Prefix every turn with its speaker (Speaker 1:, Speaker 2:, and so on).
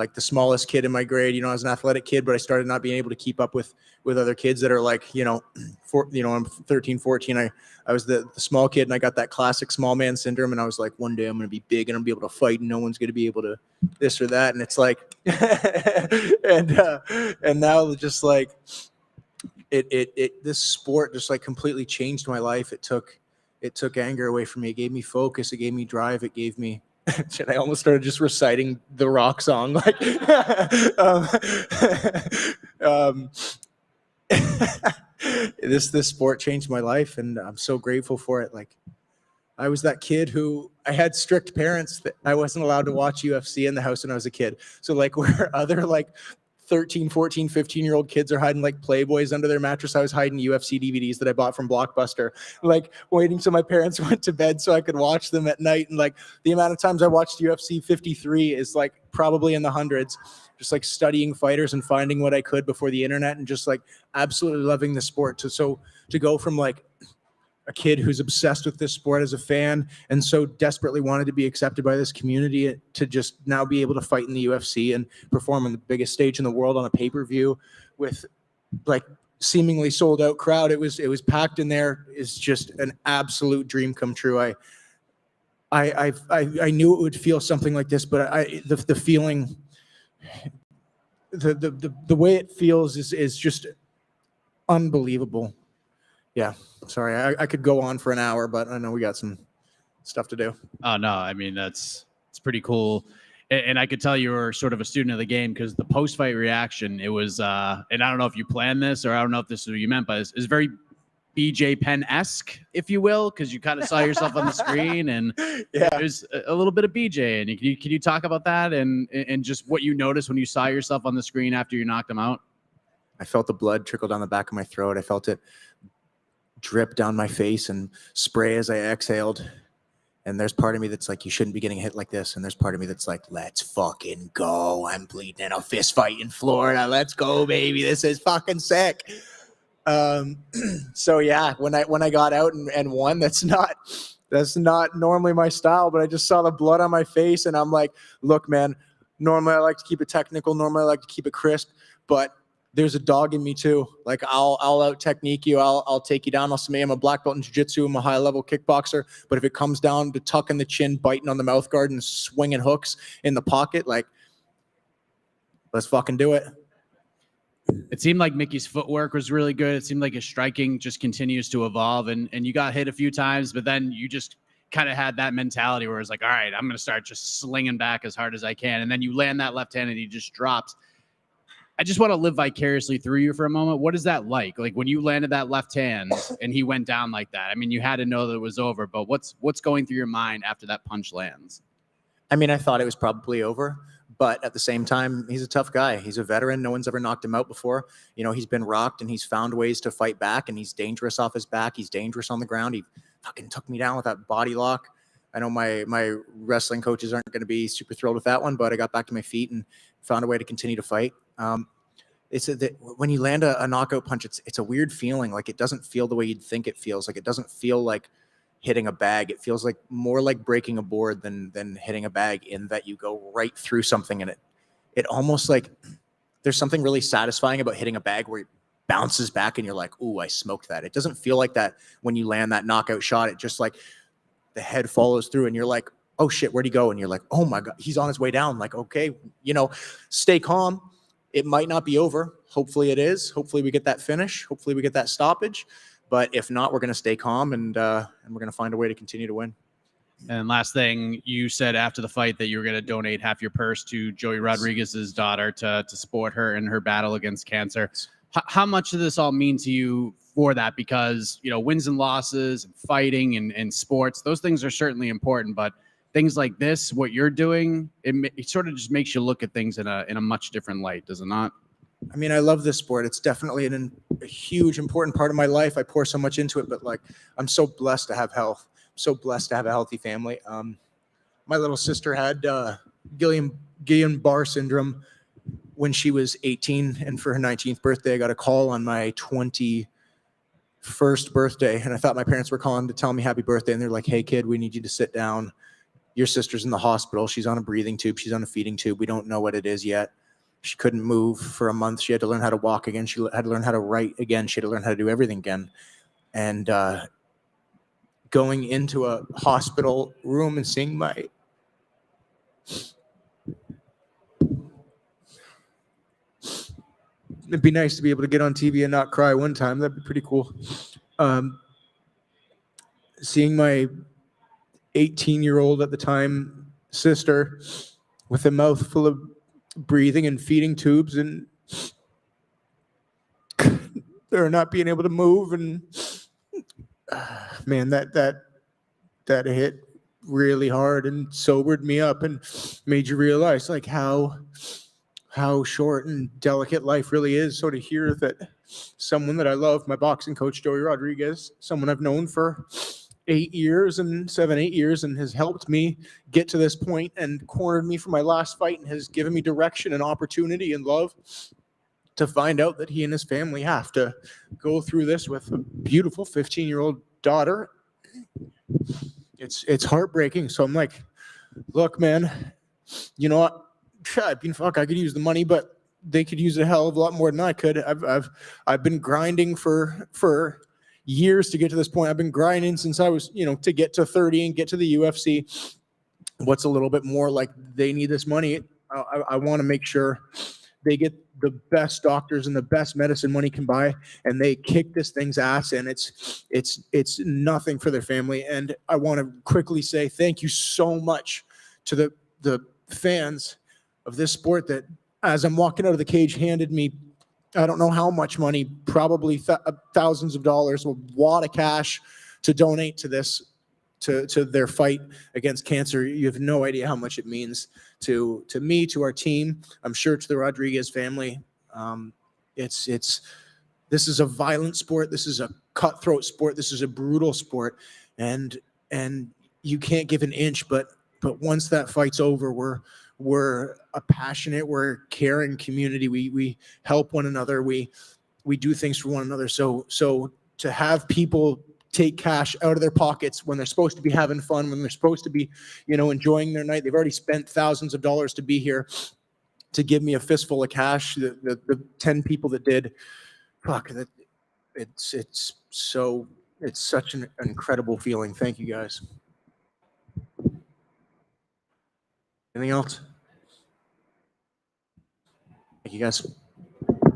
Speaker 1: like the smallest kid in my grade. You know, I was an athletic kid, but I started not being able to keep up with other kids that are like, you know, I'm 13, 14. I was the small kid, and I got that classic small man syndrome. And I was like, one day I'm going to be big and I'm going to be able to fight, and no one's going to be able to this or that. And it's like, and now just like this sport just like completely changed my life. It took anger away from me. It gave me focus. It gave me drive. It gave me, and I almost started just reciting the Rock song. Like, this sport changed my life, and I'm so grateful for it. Like, I was that kid who I had strict parents that I wasn't allowed to watch UFC in the house when I was a kid. So like where other like 13, 14, 15-year-old kids are hiding like Playboys under their mattress, I was hiding UFC DVDs that I bought from Blockbuster, like waiting till my parents went to bed so I could watch them at night. And like the amount of times I watched UFC 53 is like probably in the hundreds, just like studying fighters and finding what I could before the internet, and just like absolutely loving the sport. To go from like a kid who's obsessed with this sport as a fan and so desperately wanted to be accepted by this community, to just now be able to fight in the UFC and perform on the biggest stage in the world on a pay-per-view with like seemingly sold out crowd. It was packed in there. Is just an absolute dream come true. I knew it would feel something like this, but the feeling, the way it feels is just unbelievable. Yeah, sorry, I could go on for an hour, but I know we got some stuff to do.
Speaker 2: Oh no, I mean it's pretty cool, and I could tell you were sort of a student of the game, because the post-fight reaction, it was, and I don't know if you planned this or I don't know if this is what you meant, but it's very BJ Penn-esque, if you will, because you kind of saw yourself on the screen, and yeah, there's a little bit of BJ. And can you talk about that and just what you noticed when you saw yourself on the screen after you knocked him out?
Speaker 1: I felt the blood trickle down the back of my throat. I felt it drip down my face and spray as I exhaled. And there's part of me that's like, you shouldn't be getting hit like this. And there's part of me that's like, let's fucking go. I'm bleeding in a fist fight in Florida. Let's go, baby. This is fucking sick. So yeah, when I got out and won, that's not normally my style, but I just saw the blood on my face, and I'm like, look, man, normally I like to keep it technical. Normally I like to keep it crisp, but there's a dog in me too. Like I'll out technique you. I'll take you down. I'm a black belt in jiu-jitsu. I'm a high level kickboxer. But if it comes down to tucking the chin, biting on the mouth guard, and swinging hooks in the pocket, like, let's fucking do it.
Speaker 2: It seemed like Mickey's footwork was really good. It seemed like his striking just continues to evolve, and you got hit a few times, but then you just kind of had that mentality where it's like, all right, I'm going to start just slinging back as hard as I can. And then you land that left hand and he just drops. I just want to live vicariously through you for a moment. What is that like? Like when you landed that left hand and he went down like that? I mean, you had to know that it was over, but what's going through your mind after that punch lands?
Speaker 1: I mean, I thought it was probably over, but at the same time, he's a tough guy. He's a veteran. No one's ever knocked him out before. You know, he's been rocked, and he's found ways to fight back, and he's dangerous off his back. He's dangerous on the ground. He fucking took me down with that body lock. I know my wrestling coaches aren't going to be super thrilled with that one, but I got back to my feet and found a way to continue to fight. When you land a knockout punch, it's a weird feeling. Like, it doesn't feel the way you'd think it feels. Like, it doesn't feel like hitting a bag. It feels like more like breaking a board than hitting a bag, in that you go right through something, and it almost like there's something really satisfying about hitting a bag where it bounces back and you're like, ooh, I smoked that. It doesn't feel like that when you land that knockout shot. It just like the head follows through and you're like, oh shit, where'd he go? And you're like, oh my God, he's on his way down. Like, okay, stay calm. It might not be over. Hopefully it is. Hopefully we get that finish. Hopefully we get that stoppage. But if not, we're going to stay calm and we're going to find a way to continue to win.
Speaker 2: And last thing, you said after the fight that you were going to donate half your purse to Joey Rodriguez's daughter to support her in her battle against cancer. How much does this all mean to you for that? Because, wins and losses and fighting and sports, those things are certainly important, but things like this, what you're doing, it sort of just makes you look at things in a much different light, does it not?
Speaker 1: I mean, I love this sport. It's definitely a huge, important part of my life. I pour so much into it, but like, I'm so blessed to have health. I'm so blessed to have a healthy family. My little sister had Guillain-Barré syndrome when she was 18, and for her 19th birthday, I got a call on my 21st birthday, and I thought my parents were calling to tell me happy birthday, and they're like, hey kid, we need you to sit down. your sister's in the hospital. She's on a breathing tube. She's on a feeding tube. We don't know what it is yet. She couldn't move for a month. She had to learn how to walk again. She had to learn how to write again. She had to learn how to do everything again. And going into a hospital room and seeing my it'd be nice to be able to get on TV and not cry one time. That'd be pretty cool. Seeing my 18-year-old at the time sister with a mouth full of breathing and feeding tubes and they're not being able to move, and man, that hit really hard and sobered me up and made you realize like how short and delicate life really is. So to hear that someone that I love, my boxing coach Joey Rodriguez, someone I've known for 8 years and 8 years, and has helped me get to this point and cornered me for my last fight and has given me direction and opportunity and love, to find out that he and his family have to go through this with a beautiful 15-year-old daughter. It's heartbreaking. So I'm like, look, man, you know what? I mean, fuck, I could use the money, but they could use a hell of a lot more than I could. I've been grinding for years to get to this point. I've been grinding since I was, to get to 30 and get to the UFC. What's a little bit more like they need this money. I want to make sure they get the best doctors and the best medicine money can buy, and they kick this thing's ass, and it's nothing for their family. And I want to quickly say thank you so much to the fans of this sport that, as I'm walking out of the cage, handed me, I don't know how much money, probably thousands of dollars, a wad of cash to donate to this, to their fight against cancer. You have no idea how much it means to me, to our team. I'm sure to the Rodriguez family. This is a violent sport. This is a cutthroat sport. This is a brutal sport, and you can't give an inch. But once that fight's over, we're a passionate, we're a caring community. We help one another. We do things for one another. So to have people take cash out of their pockets when they're supposed to be having fun, when they're supposed to be, enjoying their night. They've already spent thousands of dollars to be here, to give me a fistful of cash. The 10 people that did, fuck, it's such an incredible feeling. Thank you, guys. Anything else? Thank you, guys.